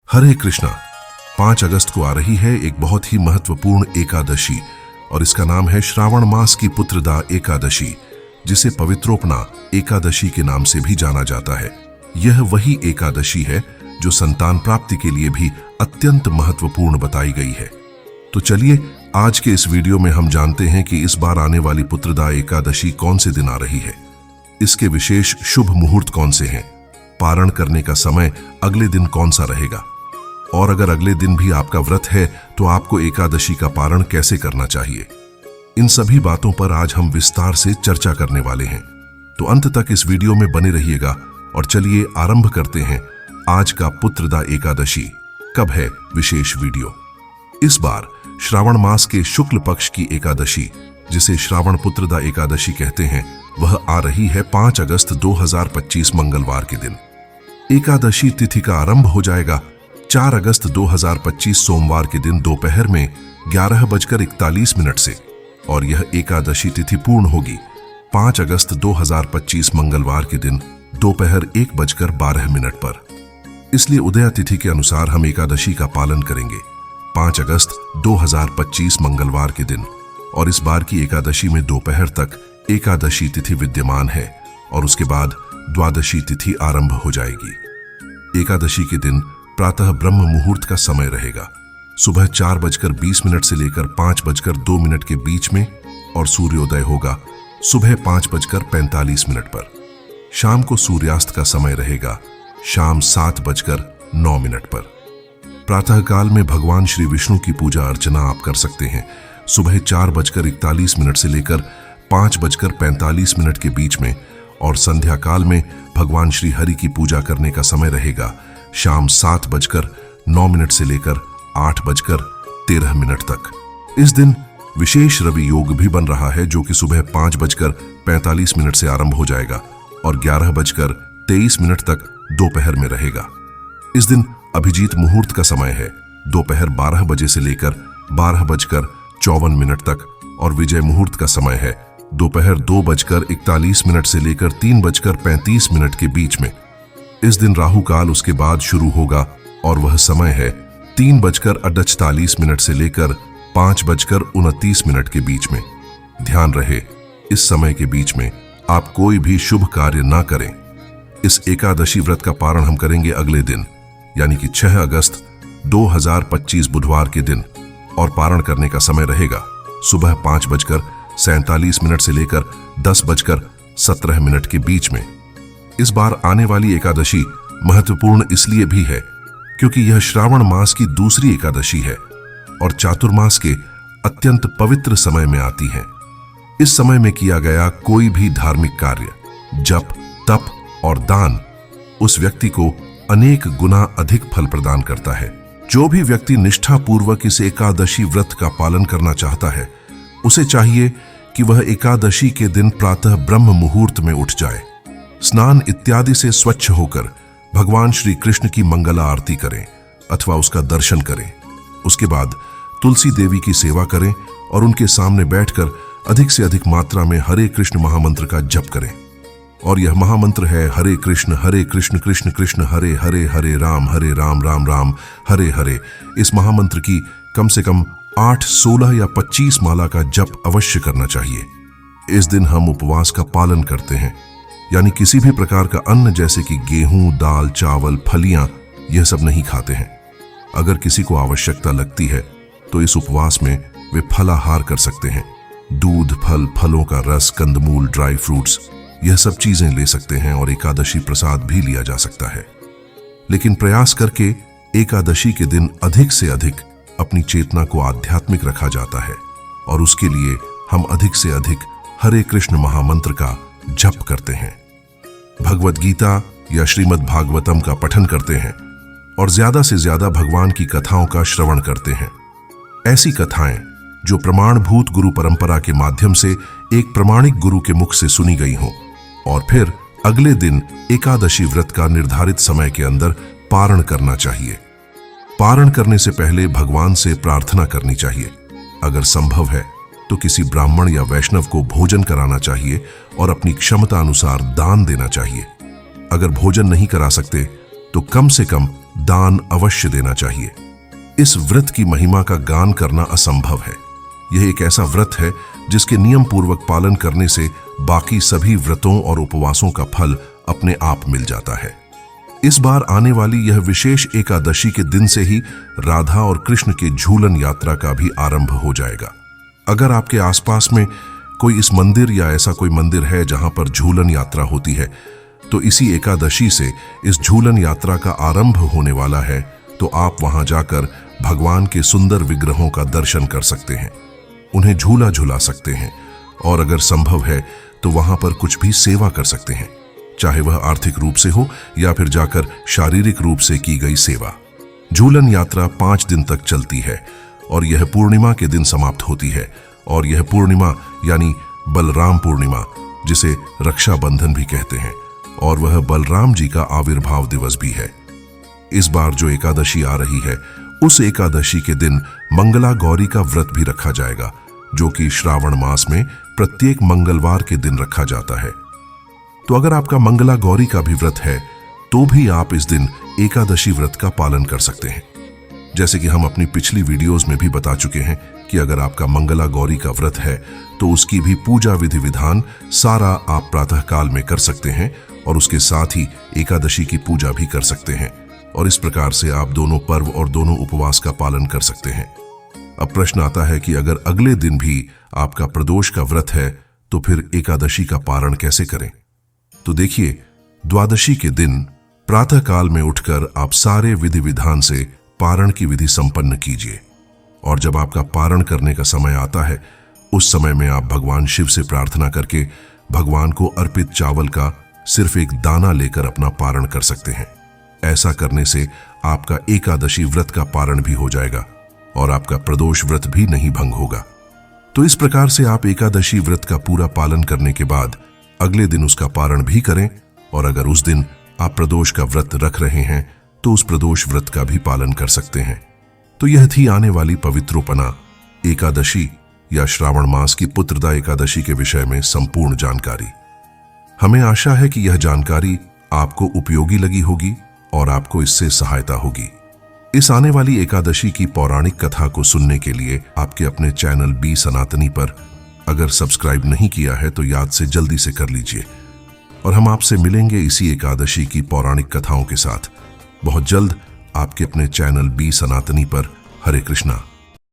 हरे कृष्णा। 5 अगस्त को आ रही है एक बहुत ही महत्वपूर्ण एकादशी और इसका नाम है श्रावण मास की पुत्रदा एकादशी, जिसे पवित्रोपना एकादशी के नाम से भी जाना जाता है। यह वही एकादशी है जो संतान प्राप्ति के लिए भी अत्यंत महत्वपूर्ण बताई गई है। तो चलिए आज के इस वीडियो में हम जानते हैं कि इस बार आने वाली पुत्रदा एकादशी कौन से दिन आ रही है, इसके विशेष शुभ मुहूर्त कौन से हैं, पारण करने का समय अगले दिन कौन सा रहेगा, और अगर अगले दिन भी आपका व्रत है तो आपको एकादशी का पारण कैसे करना चाहिए। इन सभी बातों पर आज हम विस्तार से चर्चा करने वाले हैं, तो अंत तक इस वीडियो में बने रहिएगा। और चलिए आरंभ करते हैं आज का पुत्रदा एकादशी कब है विशेष वीडियो। इस बार श्रावण मास के शुक्ल पक्ष की एकादशी, जिसे श्रावण पुत्रदा एकादशी कहते हैं, वह आ रही है 5 अगस्त 2025 मंगलवार के दिन। एकादशी तिथि का आरंभ हो जाएगा 4 अगस्त 2025 सोमवार के दिन दोपहर में 11:41 से, और यह एकादशी तिथि पूर्ण होगी 5 अगस्त 2025 मंगलवार के दिन दोपहर 1:12 पर। इसलिए उदया तिथि के अनुसार हम एकादशी का पालन करेंगे 5 अगस्त 2025 मंगलवार के दिन। और इस बार की एकादशी में दोपहर तक एकादशी तिथि विद्यमान है और उसके बाद द्वादशी तिथि आरंभ हो जाएगी। एकादशी के दिन प्रातः ब्रह्म मुहूर्त का समय रहेगा, सुबह 4:20 से लेकर 5:02 के बीच में, और सूर्योदय होगा सुबह 5:45 पर। शाम को सूर्यास्त का समय रहेगा शाम 7:09 पर। प्रातः काल में भगवान श्री विष्णु की पूजा अर्चना आप कर सकते हैं सुबह 4:41 से लेकर 5:45 के बीच में, और संध्या काल में भगवान श्री हरि की पूजा करने का समय रहेगा शाम 7:09 से लेकर 8:13 तक। इस दिन विशेष रवि योग भी बन रहा है, जो कि सुबह 5:45 से आरंभ हो जाएगा और 11:23 तक दोपहर में रहेगा। इस दिन अभिजीत मुहूर्त का समय है दोपहर 12 बजे से लेकर 12:54 तक, और विजय मुहूर्त का समय है दोपहर 2:41 से लेकर 3:35 के बीच में। इस दिन राहु काल उसके बाद शुरू होगा और वह समय है 3:48 से लेकर 5:29 के बीच में। ध्यान रहे, इस समय के बीच में आप कोई भी शुभ कार्य ना करें। इस एकादशी व्रत का पारण हम करेंगे अगले दिन, यानी कि 6 अगस्त 2025 बुधवार के दिन, और पारण करने का समय रहेगा सुबह 5:47 से लेकर 10:17 के बीच में। इस बार आने वाली एकादशी महत्वपूर्ण इसलिए भी है क्योंकि यह श्रावण मास की दूसरी एकादशी है और चातुर्मास के अत्यंत पवित्र समय में आती है। इस समय में किया गया कोई भी धार्मिक कार्य, जप, तप और दान उस व्यक्ति को अनेक गुना अधिक फल प्रदान करता है। जो भी व्यक्ति निष्ठापूर्वक इस एकादशी व्रत का पालन करना चाहता है, उसे चाहिए कि वह एकादशी के दिन प्रातः ब्रह्म मुहूर्त में उठ जाए, स्नान इत्यादि से स्वच्छ होकर भगवान श्री कृष्ण की मंगला आरती करें अथवा उसका दर्शन करें। उसके बाद तुलसी देवी की सेवा करें और उनके सामने बैठकर अधिक से अधिक मात्रा में हरे कृष्ण महामंत्र का जप करें। और यह महामंत्र है हरे कृष्ण कृष्ण कृष्ण हरे हरे, हरे राम राम राम हरे हरे। इस महामंत्र की कम से कम 8, 16 या 25 माला का जप अवश्य करना चाहिए। इस दिन हम उपवास का पालन करते हैं, यानी किसी भी प्रकार का अन्न जैसे कि गेहूं, दाल, चावल, फलियां, यह सब नहीं खाते हैं। अगर किसी को आवश्यकता लगती है तो इस उपवास में वे फलाहार कर सकते हैं। दूध, फल, फलों का रस, कंदमूल, ड्राई फ्रूट्स, यह सब चीजें ले सकते हैं और एकादशी प्रसाद भी लिया जा सकता है। लेकिन प्रयास करके एकादशी के दिन अधिक से अधिक अपनी चेतना को आध्यात्मिक रखा जाता है, और उसके लिए हम अधिक से अधिक हरे कृष्ण महामंत्र का जप करते हैं, भगवद गीता या श्रीमद् भागवतम का पठन करते हैं, और ज्यादा से ज्यादा भगवान की कथाओं का श्रवण करते हैं। ऐसी कथाएं जो प्रमाणभूत गुरु परंपरा के माध्यम से एक प्रमाणिक गुरु के मुख से सुनी गई हों, और फिर अगले दिन एकादशी व्रत का निर्धारित समय के अंदर पारण करना चाहिए। पारण करने से पहले भगवान से प्रार्थना करनी चाहिए। अगर संभव है तो किसी ब्राह्मण या वैष्णव को भोजन कराना चाहिए और अपनी क्षमता अनुसार दान देना चाहिए। अगर भोजन नहीं करा सकते तो कम से कम दान अवश्य देना चाहिए। इस व्रत की महिमा का गान करना असंभव है। यह एक ऐसा व्रत है जिसके नियम पूर्वक पालन करने से बाकी सभी व्रतों और उपवासों का फल अपने आप मिल जाता है। इस बार आने वाली यह विशेष एकादशी के दिन से ही राधा और कृष्ण के झूलन यात्रा का भी आरंभ हो जाएगा। अगर आपके आसपास में कोई इस मंदिर या ऐसा कोई मंदिर है जहां पर झूलन यात्रा होती है, तो इसी एकादशी से इस झूलन यात्रा का आरंभ होने वाला है। तो आप वहां जाकर भगवान के सुंदर विग्रहों का दर्शन कर सकते हैं, उन्हें झूला झुला सकते हैं और अगर संभव है तो वहां पर कुछ भी सेवा कर सकते हैं, चाहे वह आर्थिक रूप से हो या फिर जाकर शारीरिक रूप से की गई सेवा। झूलन यात्रा 5 दिन तक चलती है और यह पूर्णिमा के दिन समाप्त होती है। और यह पूर्णिमा यानी बलराम पूर्णिमा, जिसे रक्षाबंधन भी कहते हैं, और वह बलराम जी का आविर्भाव दिवस भी है। इस बार जो एकादशी आ रही है, उस एकादशी के दिन मंगला गौरी का व्रत भी रखा जाएगा, जो कि श्रावण मास में प्रत्येक मंगलवार के दिन रखा जाता है। तो अगर आपका मंगला गौरी का भी व्रत है तो भी आप इस दिन एकादशी व्रत का पालन कर सकते हैं। जैसे कि हम अपनी पिछली वीडियोस में भी बता चुके हैं कि अगर आपका मंगला गौरी का व्रत है तो उसकी भी पूजा विधि विधान सारा आप प्रातः काल में कर सकते हैं और उसके साथ ही एकादशी की पूजा भी कर सकते हैं। और इस प्रकार से आप दोनों पर्व और दोनों उपवास का पालन कर सकते हैं। अब प्रश्न आता है कि अगर अगले दिन भी आपका प्रदोष का व्रत है तो फिर एकादशी का पारण कैसे करें? तो देखिए, द्वादशी के दिन प्रातः काल में उठकर आप सारे विधि विधान से पारण की विधि संपन्न कीजिए। और जब आपका पारण करने का समय आता है, उस समय में आप भगवान शिव से प्रार्थना करके भगवान को अर्पित चावल का सिर्फ एक दाना लेकर अपना पारण कर सकते हैं। ऐसा करने से आपका एकादशी व्रत का पारण भी हो जाएगा और आपका प्रदोष व्रत भी नहीं भंग होगा। तो इस प्रकार से आप एकादशी व्रत का पूरा पालन करने के बाद अगले दिन उसका पारण भी करें। और अगर उस दिन आप प्रदोष का व्रत रख रहे हैं तो उस प्रदोष व्रत का भी पालन कर सकते हैं। तो यह थी आने वाली पवित्रोपना एकादशी या श्रावण मास की पुत्रदा एकादशी के विषय में संपूर्ण जानकारी। हमें आशा है कि यह जानकारी आपको उपयोगी लगी होगी और आपको इससे सहायता होगी। इस आने वाली एकादशी की पौराणिक कथा को सुनने के लिए आपके अपने चैनल बी सनातनी पर अगर सब्सक्राइब नहीं किया है तो याद से जल्दी से कर लीजिए। और हम आपसे मिलेंगे इसी एकादशी की पौराणिक कथाओं के साथ बहुत जल्द आपके अपने चैनल बी सनातनी पर। हरे कृष्णा।